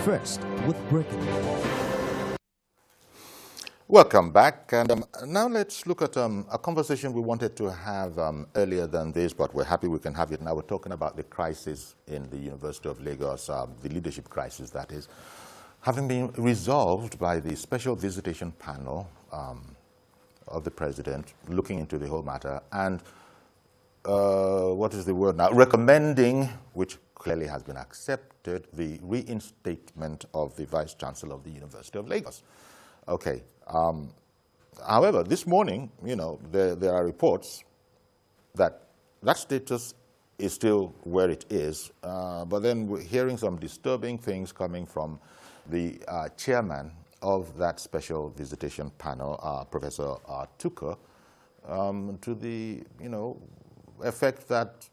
First, with breaking news. Welcome back, and now let's look at a conversation we wanted to have earlier than this, but we're happy we can have it now. We're talking about the crisis in the University of Lagos, the leadership crisis, that is, having been resolved by the special visitation panel of the president, looking into the whole matter, and what is the word now? Recommending, which clearly has been accepted, the reinstatement of the Vice Chancellor of the University of Lagos. Okay. However, this morning, there are reports that that status is still where it is, but then we're hearing some disturbing things coming from the chairman of that special visitation panel, Professor Tukur, to the, effect that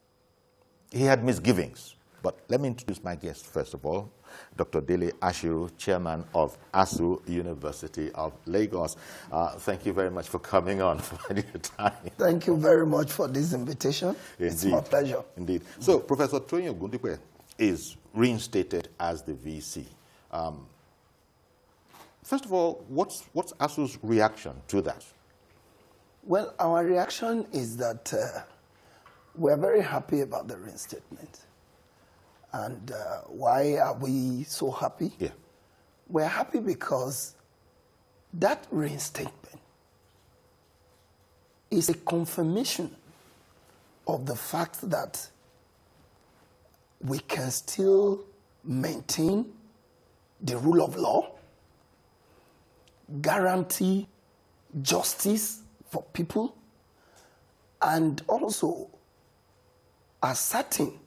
he had misgivings. But let me introduce my guest first of all, Dr. Dele Ashuru, chairman of ASUU, University of Lagos. Thank you very much for coming on, for finding the time. Thank you very much for this invitation. Indeed. It's my pleasure. Indeed. So, Professor Ogundipe is reinstated as the VC. First of all, what's ASUU's reaction to that? Well, our reaction is that we're very happy about the reinstatement. And why are we so happy? Yeah. We're happy because that reinstatement is a confirmation of the fact that we can still maintain the rule of law, guarantee justice for people, and also ascertain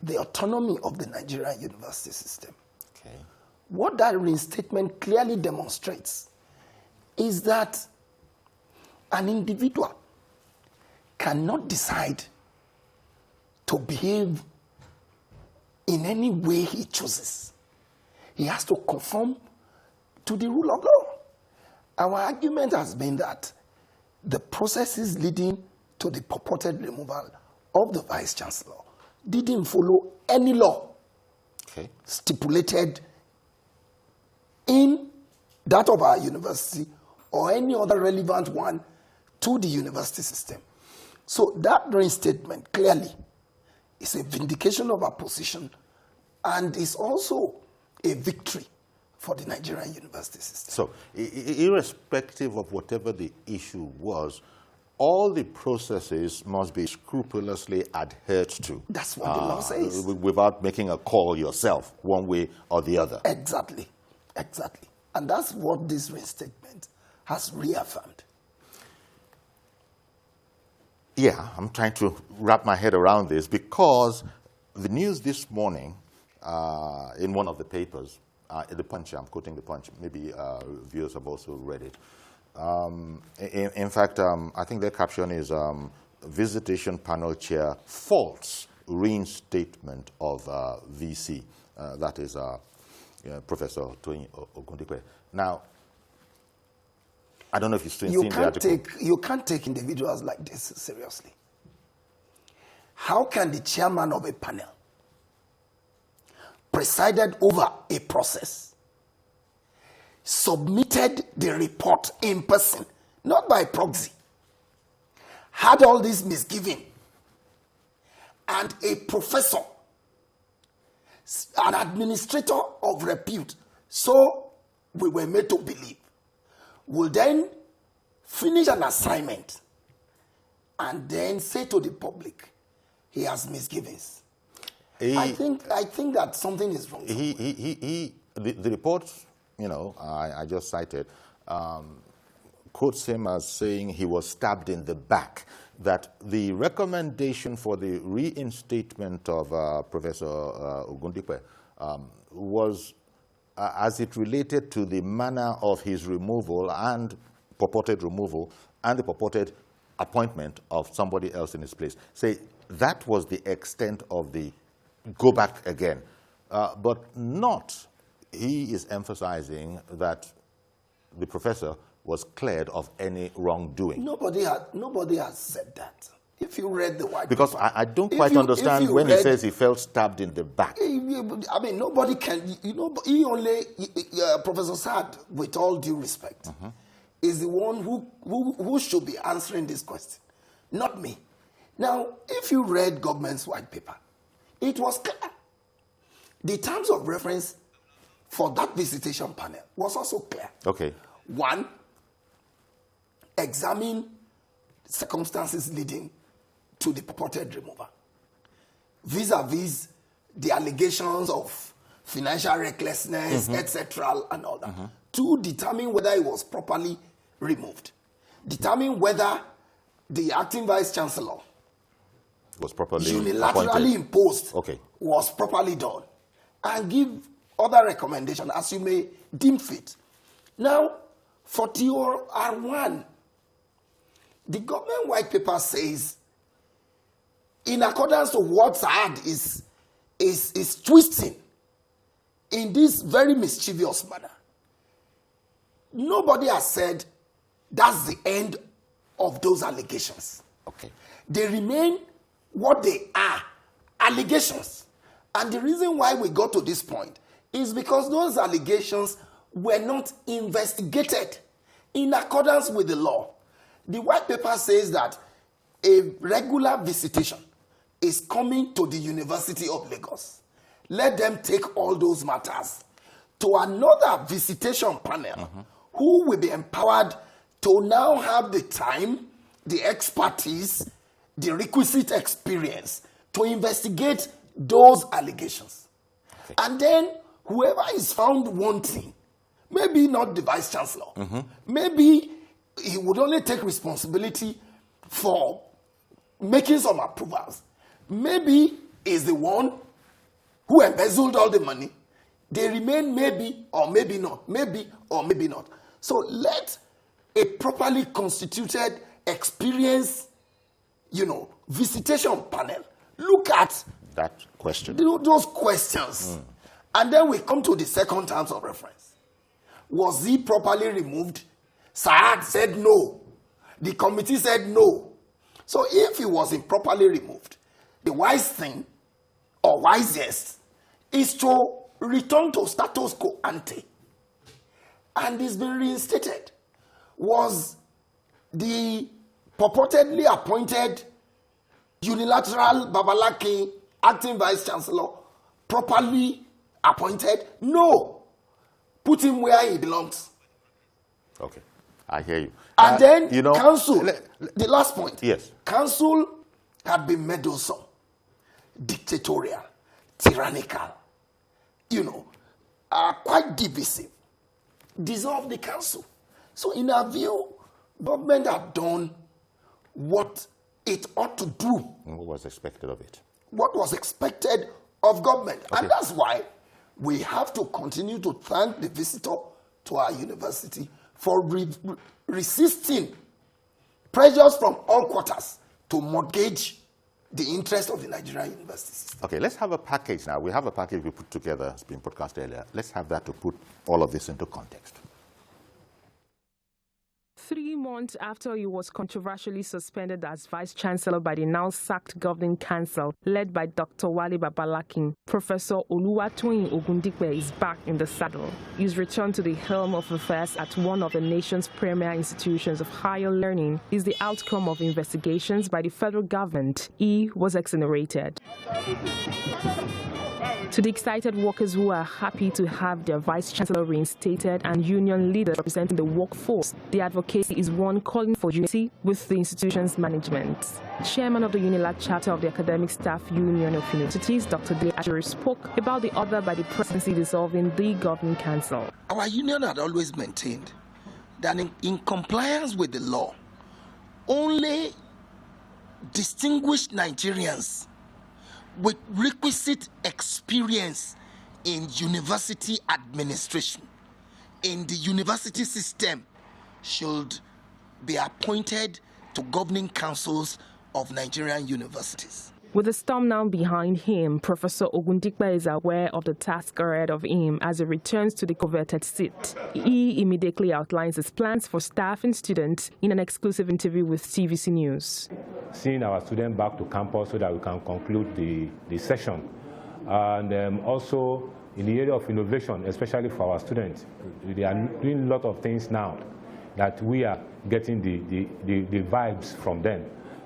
the autonomy of the Nigerian university system. Okay. What that reinstatement clearly demonstrates is that an individual cannot decide to behave in any way he chooses. He has to conform to the rule of law. Our argument has been that the processes leading to the purported removal of the Vice Chancellor didn't follow any law stipulated in that of our university or any other relevant one to the university system. So that reinstatement clearly is a vindication of our position and is also a victory for the Nigerian university system. So, irrespective of whatever the issue was, all the processes must be scrupulously adhered to. That's what the law says. Without making a call yourself, one way or the other. Exactly. Exactly. And that's what this reinstatement has reaffirmed. Yeah, I'm trying to wrap my head around this because the news this morning in one of the papers, the Punch, I'm quoting the Punch, maybe viewers have also read it. In fact, I think their caption is Visitation Panel Chair Faults Reinstatement of VC. That is Professor Ogundipe. Now, I don't know if you've seen the article. You can't take individuals like this seriously. How can the chairman of a panel presided over a process, submitted the report in person, not by proxy, had all this misgiving, and a professor, an administrator of repute, so we were made to believe, will then finish an assignment and then say to the public he has misgivings? I think that something is wrong. The report, I just cited, quotes him as saying he was stabbed in the back, that the recommendation for the reinstatement of Professor Ogundipe was as it related to the manner of his removal and purported removal and the purported appointment of somebody else in his place. Say that was the extent of the go back again, but not. He is emphasizing that the professor was cleared of any wrongdoing. Nobody has said that. If you read the white Because paper, I don't quite understand when he says he felt stabbed in the back. I mean, nobody can, Professor Saad, with all due respect, is the one who should be answering this question, not me. Now, if you read government's white paper, it was clear. The terms of reference for that visitation panel was also clear. Okay. One, examine circumstances leading to the purported removal, vis-a-vis the allegations of financial recklessness, etc., and all that. To determine whether it was properly removed, determine whether the acting vice chancellor Was properly unilaterally appointed. imposed Okay. was properly done, and give other recommendations as you may deem fit. Now, for TOR1, the government white paper says, in accordance to what Saad is twisting in this very mischievous manner, nobody has said that's the end of those allegations. Okay. They remain what they are, allegations. And the reason why we got to this point is because those allegations were not investigated in accordance with the law. The white paper says that a regular visitation is coming to the University of Lagos. Let them take all those matters to another visitation panel who will be empowered to now have the time, the expertise, the requisite experience to investigate those allegations. Okay. And then whoever is found wanting, maybe not the vice chancellor, maybe he would only take responsibility for making some approvals. Maybe is the one who embezzled all the money. They remain maybe or maybe not, maybe or maybe not. So let a properly constituted, experienced, visitation panel look at that question. Those questions. And then we come to the second terms of reference. Was he properly removed? Saad said no. The committee said no. So if he was improperly removed, the wise thing, or wisest, is to return to status quo ante. And it's been reinstated. Was the purportedly appointed unilateral Babalaki acting vice chancellor properly appointed? No. Put him where he belongs. Okay, I hear you. And then council, the last point. Yes. Council had been meddlesome, dictatorial, tyrannical, quite divisive. Dissolve the council. So in our view, government had done what it ought to do. What was expected of it? What was expected of government. Okay. And that's why we have to continue to thank the visitor to our university for resisting pressures from all quarters to mortgage the interest of the Nigerian university system. Okay, let's have a package now. We have a package we put together, it's been podcast earlier. Let's have that to put all of this into context. 3 months after he was controversially suspended as Vice-Chancellor by the now-sacked Governing Council, led by Dr. Wale Babalakin, Professor Oluwatoyin Ogundipe is back in the saddle. His return to the helm of affairs at one of the nation's premier institutions of higher learning is the outcome of investigations by the federal government. He was exonerated. To the excited workers who are happy to have their Vice-Chancellor reinstated and union leaders representing the workforce, the advocacy is one calling for unity with the institution's management. Chairman of the UNILAG chapter of the Academic Staff Union of Universities, Dr. Dele Ashuru, spoke about the order by the presidency dissolving the Governing Council. Our union had always maintained that in compliance with the law, only distinguished Nigerians with requisite experience in university administration, in the university system, should be appointed to governing councils of Nigerian universities. With the storm now behind him, Professor Ogundipe is aware of the task ahead of him as he returns to the coveted seat. He immediately outlines his plans for staff and students in an exclusive interview with TVC News. seeing our students back to campus so that we can conclude the session. And also in the area of innovation, especially for our students, they are doing a lot of things now that we are getting the vibes from them.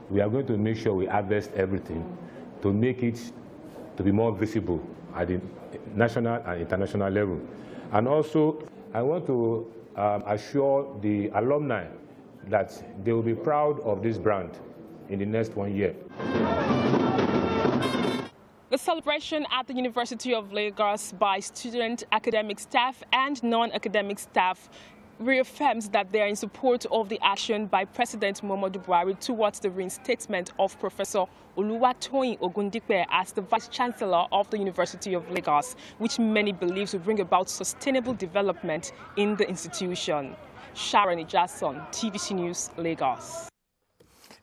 We are going to make sure we harvest everything to make it to be more visible at the national and international level. And also, I want to assure the alumni that they will be proud of this brand in the next 1 year. The celebration at the University of Lagos by student, academic staff and non-academic staff reaffirms that they are in support of the action by President Muhammadu Buhari towards the reinstatement of Professor Oluwatoyin Ogundipe as the Vice Chancellor of the University of Lagos, which many believe will bring about sustainable development in the institution. Sharon Ijason, TVC News, Lagos.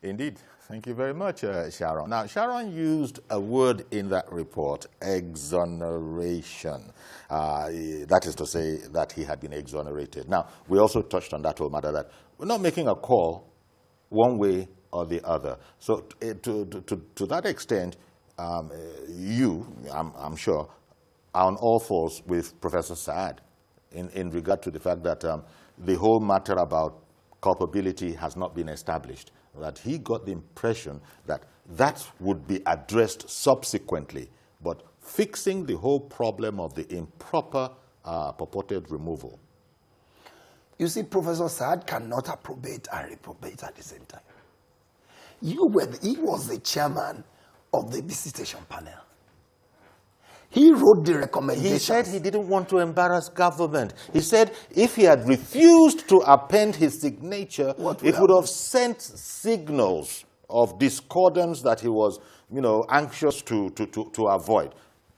Indeed. Thank you very much, Sharon. Now, Sharon used a word in that report, exoneration. That is to say that he had been exonerated. Now, we also touched on that whole matter that we're not making a call one way or the other. So to that extent, I'm sure, are on all fours with Professor Saad in regard to the fact that the whole matter about culpability has not been established. That he got the impression that that would be addressed subsequently, but fixing the whole problem of the improper purported removal. You see, Professor Saad cannot approbate and reprobate at the same time. He was the chairman of the visitation panel. He wrote the recommendations. He said he didn't want to embarrass government. He said if he had refused to append his signature, it would have sent signals of discordance that he was, anxious to avoid.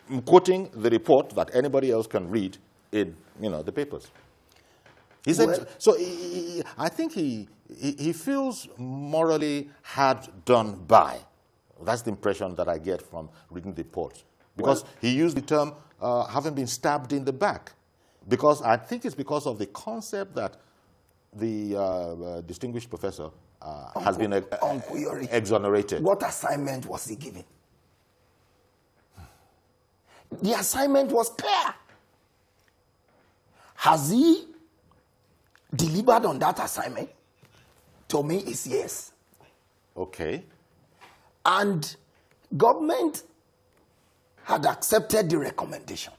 I'm quoting the report that anybody else can read in, the papers. He said, I think he feels morally hard done by. That's the impression that I get from reading the report. Because he used the term having been stabbed in the back. Because I think it's because of the concept that the distinguished professor has been exonerated. What assignment was he given? The assignment was clear. Has he delivered on that assignment? To me, it's yes. Okay. And government had accepted the recommendation.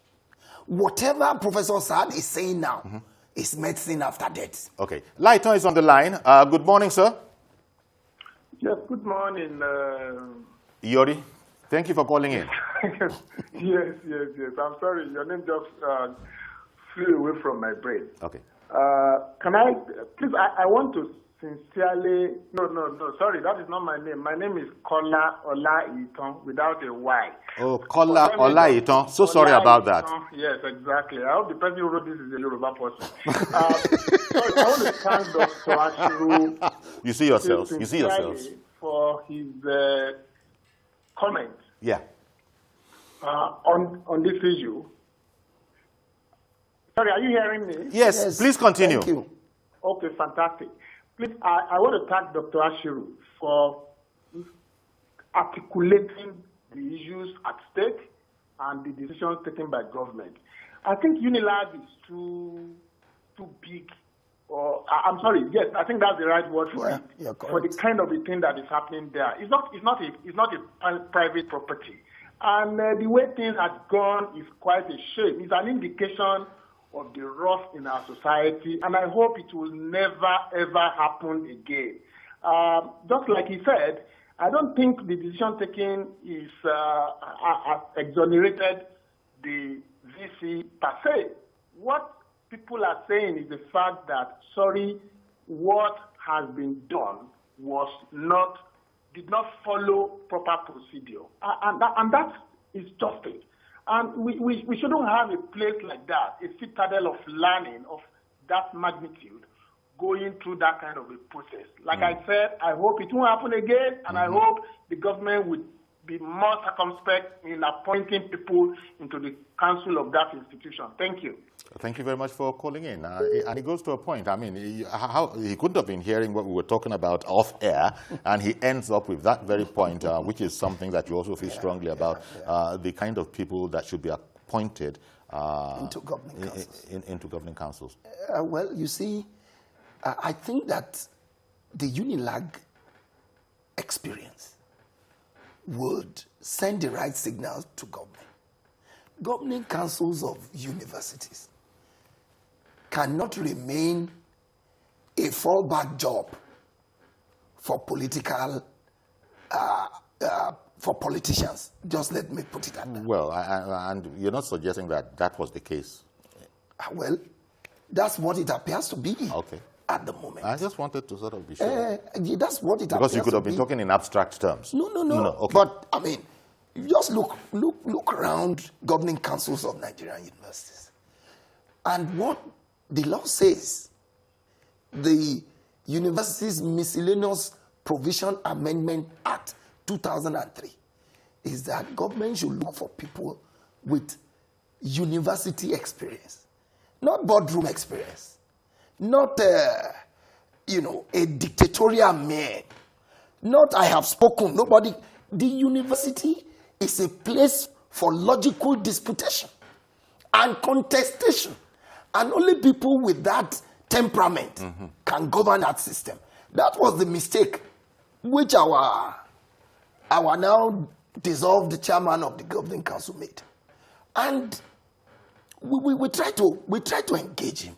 Whatever Professor Saad is saying now is medicine after death. Okay. Lighton is on the line. Good morning, sir. Yes, good morning. Yori, thank you for calling in. Yes. I'm sorry, your name just flew away from my brain. Okay. Can I, please, I want to sincerely, no, sorry, that is not my name. My name is Kola Olaitan without a Y. Oh, Kola Olaitan. So sorry about that. Yes, exactly. I hope the person who wrote this is a Yoruba person. Sorry, I want to thank Dr. Ashuru. You see yourselves. For his comment. Yeah. On this issue. Sorry, are you hearing me? Yes, please continue. Thank you. Okay, fantastic. Please, I want to thank Dr. Ashuru for articulating the issues at stake and the decisions taken by government. I think UNILAG is too big, or I'm sorry, yes, I think that's the right word for it. For the kind of a thing that is happening there. It's not a private property. And the way things have gone is quite a shame. It's an indication of the rust in our society, and I hope it will never, ever happen again. Just like he said, I don't think the decision taken is exonerated the VC per se. What people are saying is the fact that, what has been done did not follow proper procedure. And that is just it. And we shouldn't have a place like that, a citadel of learning of that magnitude, going through that kind of a process. Like I said, I hope it won't happen again, and I hope the government would be more circumspect in appointing people into the council of that institution. Thank you. Thank you very much for calling in. And it goes to a point. I mean, he couldn't have been hearing what we were talking about off air, and he ends up with that very point, which is something that you also feel strongly about, the kind of people that should be appointed into governing councils. Into governing councils. Well, you see, I think that the UNILAG experience would send the right signal to government. Governing councils of universities cannot remain a fallback job for political, for politicians. Just let me put it at that. Well, and you're not suggesting that that was the case. Well, that's what it appears to be. Okay. At the moment. I just wanted to sort of be sure. That's what it appears to be. Because you could have been talking in abstract terms. No. Okay. But, I mean, just look around governing councils of Nigerian universities. And what the law says, the Universities Miscellaneous Provision Amendment Act 2003, is that government should look for people with university experience, not boardroom experience. Not, a dictatorial man. Not, I have spoken. Nobody. The university is a place for logical disputation and contestation. And only people with that temperament can govern that system. That was the mistake which our now dissolved chairman of the governing council made. And we try to engage him,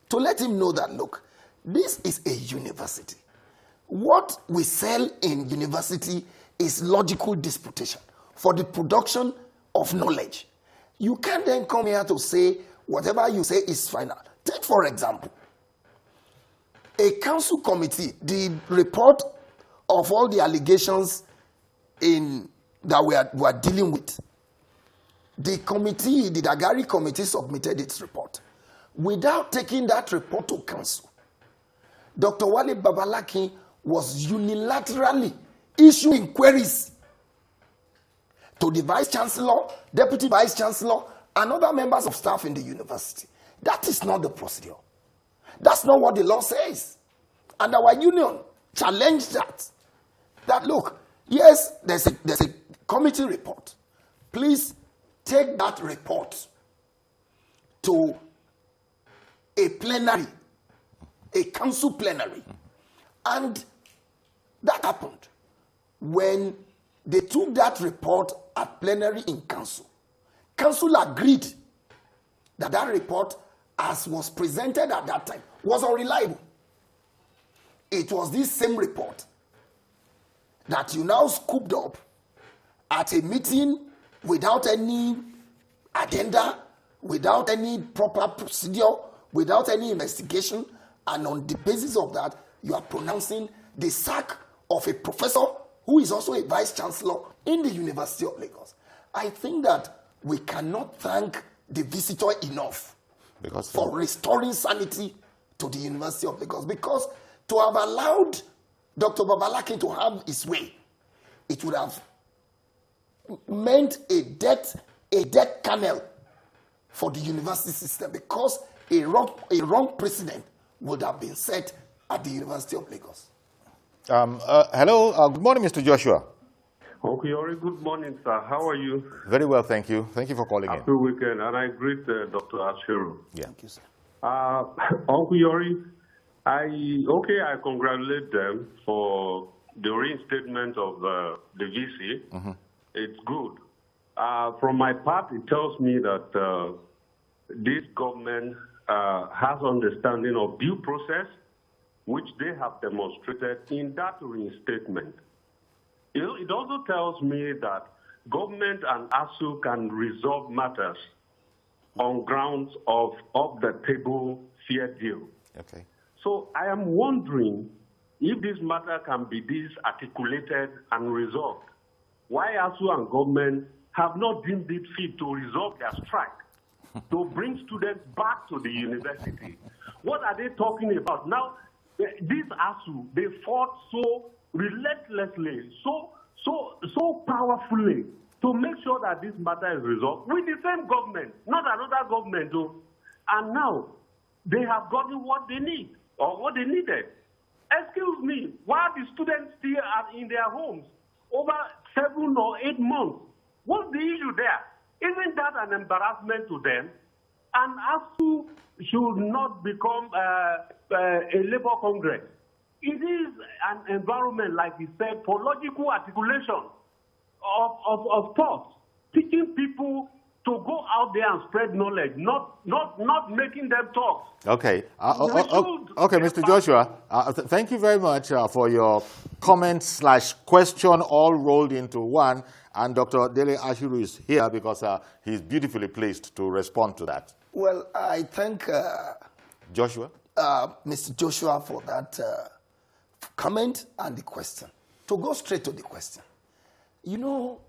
to let him know that, look, this is a university. What we sell in university is logical disputation for the production of knowledge. You can't then come here to say whatever you say is final. Take, for example, a council committee, the report of all the allegations that we are dealing with. The Dagari committee submitted its report. Without taking that report to council, Dr. Wale Babalaki was unilaterally issuing queries to the Vice Chancellor, Deputy Vice Chancellor, and other members of staff in the university. That is not the procedure. That's not what the law says. And our union challenged that. That, look, yes, there's a committee report. Please take that report to a plenary, a council plenary. And that happened when they took that report at plenary in council. Council agreed that that report, as was presented at that time, was unreliable. It was this same report that you now scooped up at a meeting without any agenda, without any proper procedure, without any investigation, and on the basis of that, you are pronouncing the sack of a professor who is also a vice chancellor in the University of Lagos. I think that we cannot thank the visitor enough for restoring sanity to the University of Lagos, because to have allowed Dr. Babalaki to have his way, it would have meant a death camel for the university system, because a wrong precedent would have been set at the University of Lagos. Hello, good morning, Mr. Joshua. Okay, good morning, sir. How are you? Very well, thank you. Thank you for calling in. Happy weekend, and I greet Dr. Ashuru. Yeah. Thank you, sir. Uncle Yori, I congratulate them for the reinstatement of the VC. Mm-hmm. It's good. From my part, it tells me that this government has understanding of due process, which they have demonstrated in that reinstatement. It also tells me that government and ASUU can resolve matters on grounds of the-table fair deal. Okay. So I am wondering if this matter can be articulated and resolved. Why ASUU and government have not deemed it fit to resolve their strike, to bring students back to the university? What are they talking about? Now, these ASUU, they fought so relentlessly, so so powerfully to make sure that this matter is resolved with the same government, not another government, though. And now they have gotten what they need or what they needed. Excuse me, while the students still are in their homes over 7 or 8 months, what's the issue there? Isn't that an embarrassment to them? And ASUU should not become a labor congress. It is an environment, like he said, for logical articulation of thoughts, teaching people to go out there and spread knowledge, not making them talk. Okay. Okay, Mr. Joshua, thank you very much for your comment/question all rolled into one. And Dr. Dele Ashuru is here because he's beautifully placed to respond to that. Well, I thank Joshua, Mr. Joshua for that comment and the question. To go straight to the question, you know,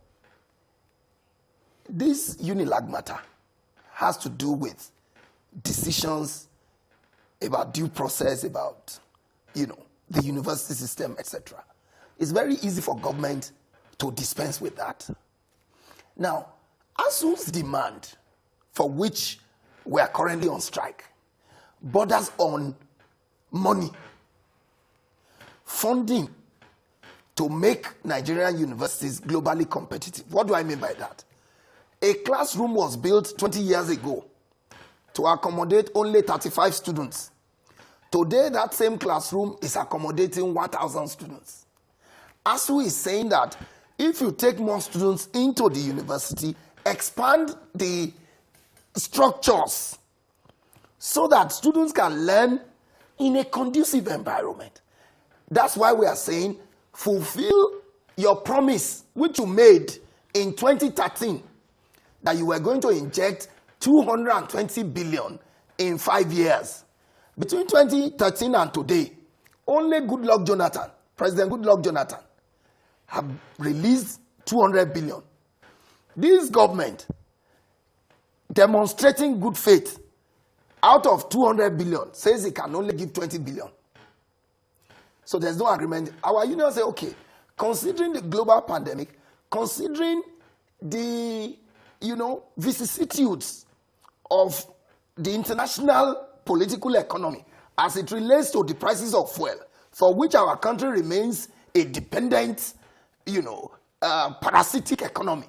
this UNILAG matter has to do with decisions about due process, about, you know, the university system, etc. It's very easy for government to dispense with that. Now, ASUU's demand, for which we are currently on strike, borders on money, funding to make Nigerian universities globally competitive. What do I mean by that? A classroom was built 20 years ago to accommodate only 35 students. Today, that same classroom is accommodating 1,000 students. ASUU is saying that if you take more students into the university, expand the structures so that students can learn in a conducive environment. That's why we are saying, fulfill your promise, which you made in 2013, that you were going to inject 220 billion in 5 years. Between 2013 and today, only Goodluck Jonathan, President Goodluck Jonathan, have released 200 billion. This government, demonstrating good faith, out of 200 billion, says it can only give 20 billion. So there's no agreement. Our union say, okay, considering the global pandemic, considering the, you know, vicissitudes of the international political economy as it relates to the prices of fuel, for which our country remains a dependent, you know, parasitic economy,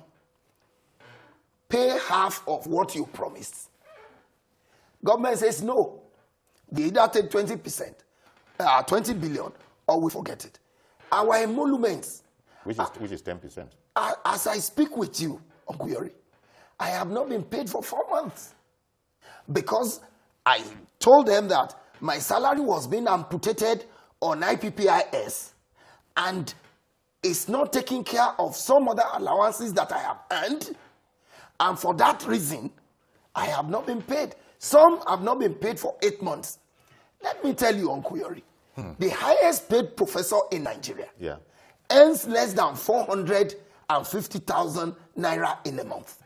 pay half of what you promised. Government says no. We either take 20%, 20 billion, or we forget it. Our emoluments, which is 10%. As I speak with you, Uncle Yori, I have not been paid for 4 months because I told them that my salary was being amputated on IPPIS and it's not taking care of some other allowances that I have earned, and for that reason, I have not been paid. Some have not been paid for 8 months. Let me tell you, Uncle Yori, the highest paid professor in Nigeria earns less than 450,000 naira in a month.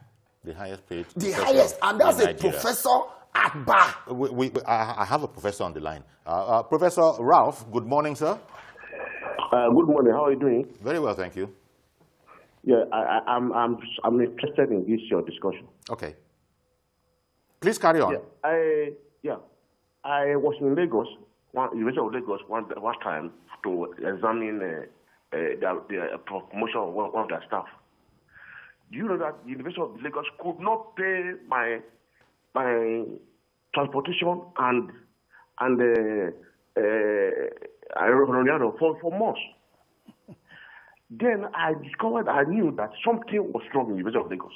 The highest paid. The highest, and that's a professor at bar. I have a professor on the line. Professor Ralph, good morning, sir. Good morning. How are you doing? Very well, thank you. Yeah, I'm interested in this your discussion. Okay. Please carry on. I was in Lagos, University of Lagos, one time to examine the promotion of one of their staff. Do you know that the University of Lagos could not pay my transportation and for months? Then I discovered, I knew that something was wrong in the University of Lagos.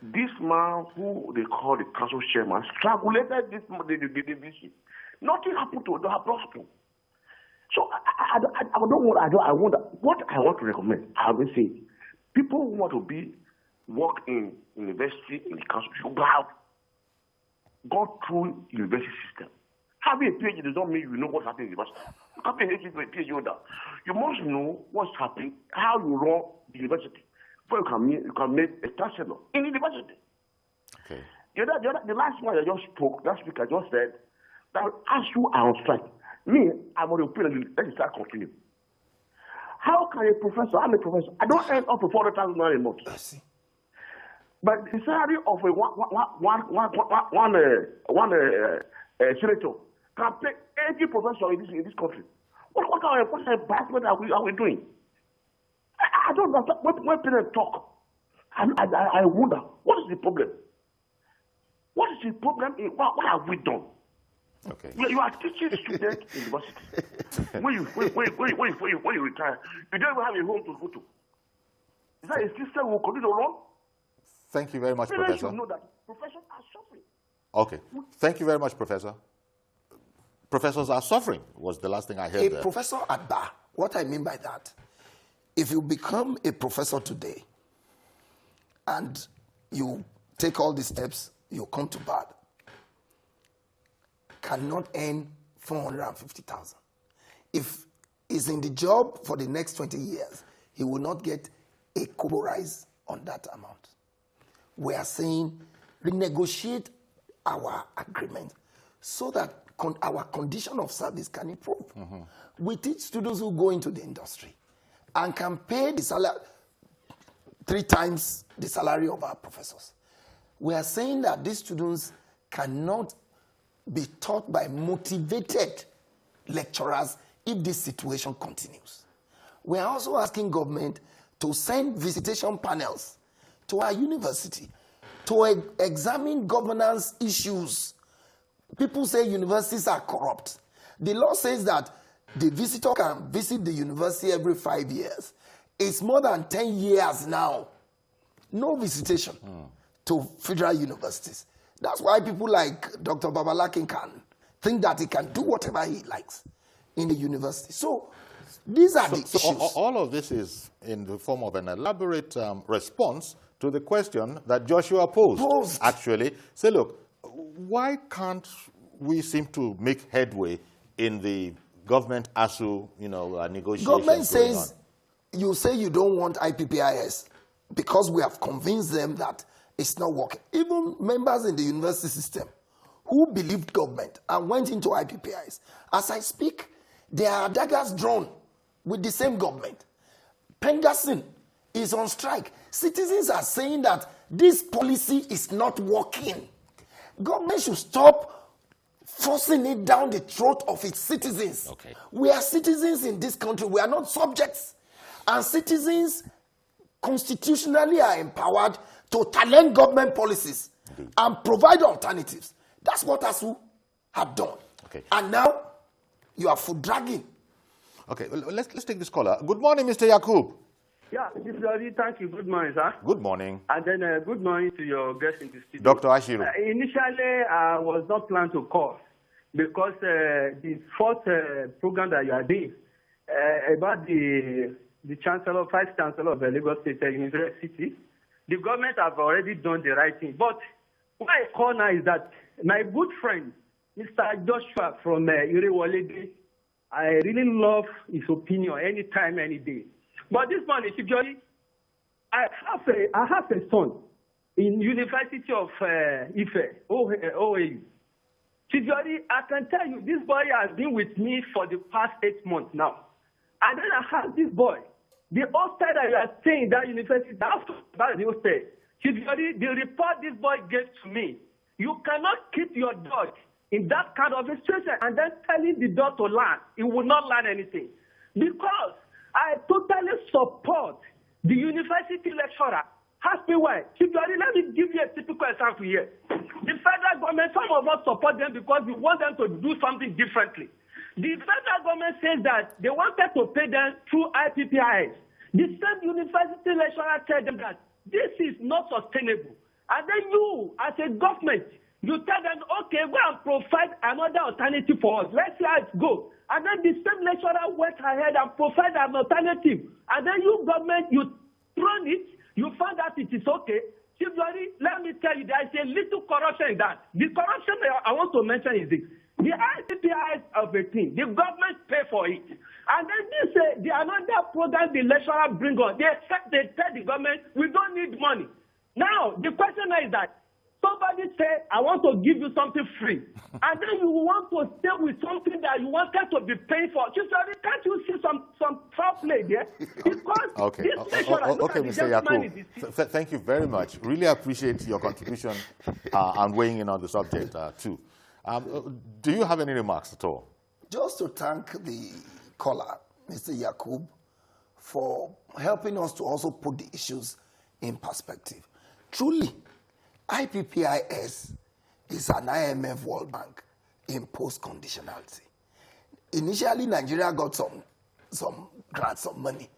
This man, who they call the council chairman, strangulated the VC. Nothing happened to it. Nothing happened. So I want to recommend, I will say, people who want to work in university, in the council, should have gone through university system. Having a PhD does not mean you know what's happening in the university. You can't be a PhD holder. You must know what's happening, how you run the university. Before you can make a chancellor in the university. Okay. The last one I just spoke, last week I just said, that ASUU are on strike. Me, I'm on the opinion, let me start continuing. How can a professor, I'm a professor, I don't earn up to 400,000 a month. I see. But the salary of a senator can pay every professor in this country. What kind of embarrassment are we doing? I don't know. When parents talk, I wonder, what is the problem? What is the problem? What have we done? Okay. You are teaching students in university. When you retire, you don't even have a home to go to. Is that a system we will continue to run? Thank you very much, Parents Professor. should know that professors are suffering. Okay. Thank you very much, Professor. Professors are suffering was the last thing I heard there. Professor at bar. What I mean by that, if you become a professor today and you take all these steps, you come to bar, cannot earn 450,000. If he's in the job for the next 20 years, he will not get a kobo rise on that amount. We are saying renegotiate our agreement so that our condition of service can improve. We teach students who go into the industry and can pay the salary 3 times the salary of our professors. We are saying that these students cannot be taught by motivated lecturers if this situation continues. We are also asking government to send visitation panels to our university to examine governance issues. People say universities are corrupt. The law says that the visitor can visit the university every 5 years. It's more than 10 years now. No visitation to federal universities. That's why people like Dr. Babalakin can think that he can do whatever he likes in the university. So these are the issues. All of this is in the form of an elaborate response to the question that Joshua posed. Actually, say, look, why can't we seem to make headway in the government ASUU, negotiations? Government says, you say you don't want IPPIS because we have convinced them that it's not working. Even members in the university system who believed government and went into IPPIS, as I speak, there are daggers drawn with the same government. Pengassin is on strike. Citizens are saying that this policy is not working. Government should stop forcing it down the throat of its citizens. Okay. We are citizens in this country. We are not subjects. And citizens constitutionally are empowered to challenge government policies and provide alternatives. That's what ASUU have done. Okay. And now you are foot dragging. Okay, well, let's take this caller. Good morning, Mr. Yakub. Yeah, Mr. Ali, thank you. Good morning, sir. Good morning. And then good morning to your guest in the studio. Dr. Ashuru. Initially, I was not planning to call because the fourth program that you are doing about the Chancellor, Vice Chancellor of the Lagos State University, the government have already done the right thing. But what I call now is that my good friend, Mr. Joshua from Irewolede, I really love his opinion anytime, any day. But this morning, Chibjori, I have a son in University of Ife, OAU. Chibjori, I can tell you, this boy has been with me for the past 8 months now. And then I have this boy. The hostel that you are staying in that university, that's about the hostel. Chibjori, the report this boy gave to me, you cannot keep your dog in that kind of a situation and then telling the dog to learn. It will not learn anything. Because I totally support the university lecturer. Ask me why. Chibjori, let me give you a typical example here. The federal government, some of us support them because we want them to do something differently. The federal government says that they wanted to pay them through IPPIS. The same university lecturer said them that this is not sustainable. And then you, as a government, you tell them, okay, go and provide another alternative for us. Let's see how it goes. And then the same lecturer went ahead and provided an alternative. And then you, government, you thrown it, you found that it is okay. Chibjori, let me tell you, there is a little corruption in that. The corruption I want to mention is this. The IPPIS of a thing, the government pay for it. And then this, the another program the lecturer bring on, they tell the government, we don't need money. Now, the question is that Somebody say, I want to give you something free. And then you want to stay with something that you wanted to be paying for. Can't you see some foul play there? Because okay, Mr. Yaku, thank you very much. Really appreciate your contribution and weighing in on the subject too. Do you have any remarks at all? Just to thank the caller, Mr. Yakub, for helping us to also put the issues in perspective. Truly, IPPIS is an IMF World Bank imposed conditionality. Initially, Nigeria got some grants, some money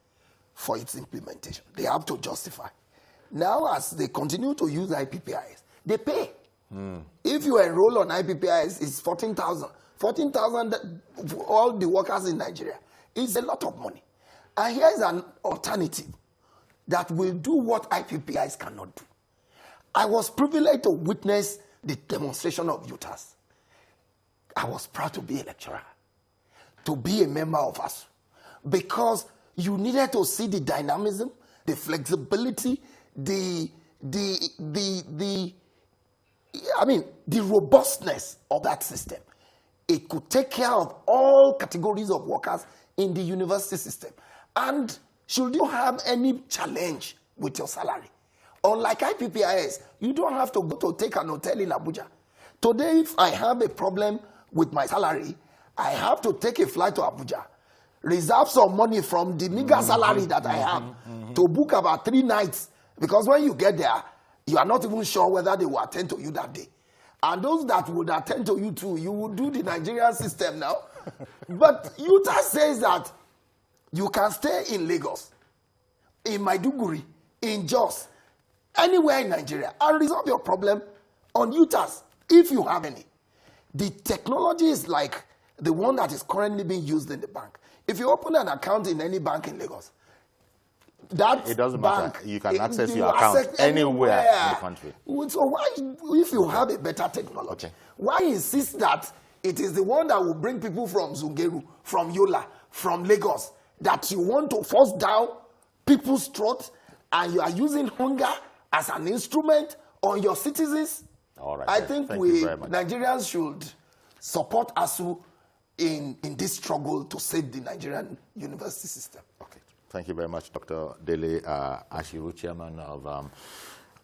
for its implementation. They have to justify. Now, as they continue to use IPPIS, they pay. If you enroll on IPPIS, it's 14,000. 14,000 for all the workers in Nigeria. It's a lot of money. And here's an alternative that will do what IPPIS cannot do. I was privileged to witness the demonstration of UTAS. I was proud to be a lecturer, to be a member of ASUU, because you needed to see the dynamism, the flexibility, the robustness of that system. It could take care of all categories of workers in the university system. And should you have any challenge with your salary, unlike IPPIS, you don't have to go to take an hotel in Abuja. Today, if I have a problem with my salary, I have to take a flight to Abuja, reserve some money from the meager salary that I have to book about 3 nights. Because when you get there, you are not even sure whether they will attend to you that day. And those that would attend to you too, you will do the Nigerian system now. But UTA says that you can stay in Lagos, in Maiduguri, in Jos, anywhere in Nigeria, and resolve your problem on UTAS, if you have any. The technology is like the one that is currently being used in the bank. If you open an account in any bank in Lagos, that it doesn't bank, matter. You can access your account anywhere in the country. So why, if you have a better technology, why insist that it is the one that will bring people from Zungeru, from Yola, from Lagos, that you want to force down people's throats, and you are using hunger as an instrument on your citizens? All right. I think Nigerians should support ASUU in this struggle to save the Nigerian university system. Okay. Thank you very much, Dr. Dele Ashuru, chairman of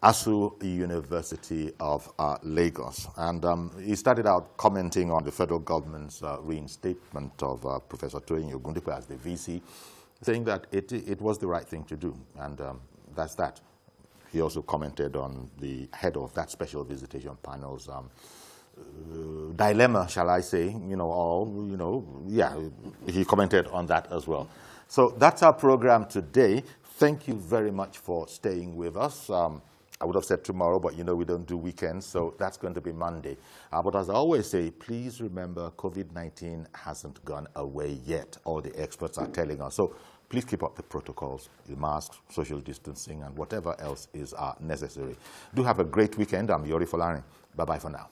ASUU University of Lagos. And he started out commenting on the federal government's reinstatement of Professor Ogundipe as the VC, saying that it was the right thing to do, and that's that. He also commented on the head of that special visitation panel's dilemma, shall I say, he commented on that as well. So that's our program today. Thank you very much for staying with us. I would have said tomorrow, but we don't do weekends, so that's going to be Monday. But as I always say, please remember COVID-19 hasn't gone away yet. All the experts are telling us. So please keep up the protocols, the masks, social distancing, and whatever else is necessary. Do have a great weekend. I'm Yori Folari. Bye-bye for now.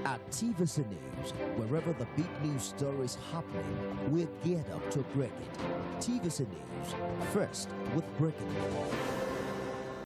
At TVC News, wherever the big news story is happening, we're geared up to break it. TVC News, first with breaking news.